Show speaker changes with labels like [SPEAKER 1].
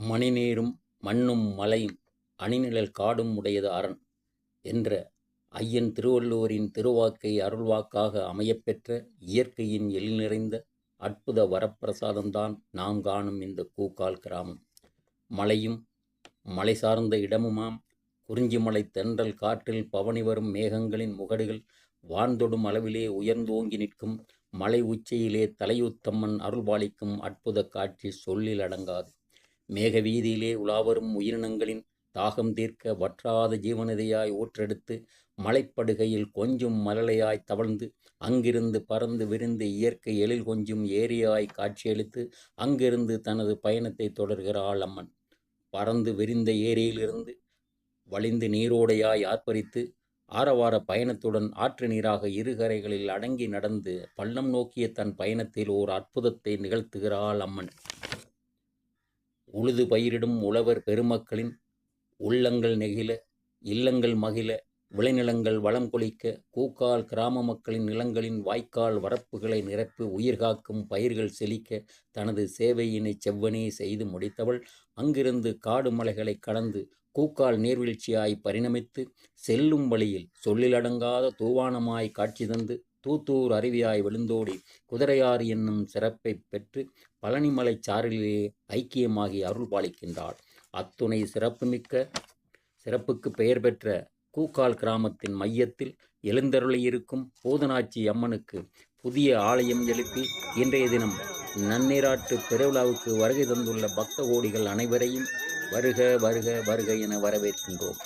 [SPEAKER 1] மணிநீரும் மண்ணும் மலையும் அணிநிழல் காடும் உடையது அரண் என்ற ஐயன் திருவள்ளுவரின் திருவாக்கை அருள்வாக்காக அமையப்பெற்ற இயற்கையின் எழில் நிறைந்த அற்புத வரப்பிரசாதம்தான் நாம் காணும் இந்த கூக்கால் கிராமம். மலையும் மலை சார்ந்த இடமுமாம். குறிஞ்சிமலை தென்றல் காற்றில் பவனி வரும் மேகங்களின் முகடுகள் வான்தொடும் அளவிலே உயர்ந்தோங்கி நிற்கும் மலை உச்சியிலே தலையூத்தம்மன் அருள்பாலிக்கும் அற்புத காட்சி சொல்லில் அடங்காது. மேக வீதியிலே உலாவரும் உயிரினங்களின் தாகம் தீர்க்க வற்றாத ஜீவநதியாய் ஊற்றெடுத்து மலைப்படுகையில் கொஞ்சும் மலலையாய் தவழ்ந்து அங்கிருந்து பறந்து விரிந்து இயற்கை எழில் கொஞ்சும் ஏரியாய் காட்சியளித்து அங்கிருந்து தனது பயணத்தை தொடர்கிறாள் அம்மன். பறந்து விரிந்த ஏரியிலிருந்து வழிந்து நீரோடையாய் ஆர்ப்பரித்து ஆரவார பயணத்துடன் ஆற்று நீராக இருகரைகளில் அடங்கி நடந்து பள்ளம் நோக்கிய தன் பயணத்தில் ஓர் அற்புதத்தை நிகழ்த்துகிறாள் அம்மன். உழுது பயிரிடும் உழவர் பெருமக்களின் உள்ளங்கள் நெகிழ, இல்லங்கள் மகிழ, விளைநிலங்கள் வளம் கொளிக்க, கூக்கால் கிராம மக்களின் நிலங்களின் வாய்க்கால் வரப்புகளை நிரப்பி உயிர்காக்கும் பயிர்கள் செழிக்க தனது சேவையினை செவ்வனே செய்து முடித்தவள் அங்கிருந்து காடு மலைகளை கடந்து கூக்கால் நீர்வீழ்ச்சியாய் பரிணமித்து செல்லும் வழியில் சொல்லிலடங்காத தூவானமாய் காட்சி தந்து தூத்தூர் அருவியாய் விழுந்தோடி குதிரையாறு என்னும் சிறப்பை பெற்று பழனிமலை சாரலிலே ஐக்கியமாகி அருள் பாலிக்கின்றாள். அத்துணை சிறப்புக்கு பெயர் பெற்ற கூக்கால் கிராமத்தின் மையத்தில் எழுந்தருளியிருக்கும் பூதனாச்சி அம்மனுக்கு புதிய ஆலயம் எழுப்பி இன்றைய தினம் நன்னீராட்டு பெருவிழாவுக்கு வருகை தந்துள்ள பக்த கோடிகள் அனைவரையும் வருக வருக வருக என வரவேற்கின்றோம்.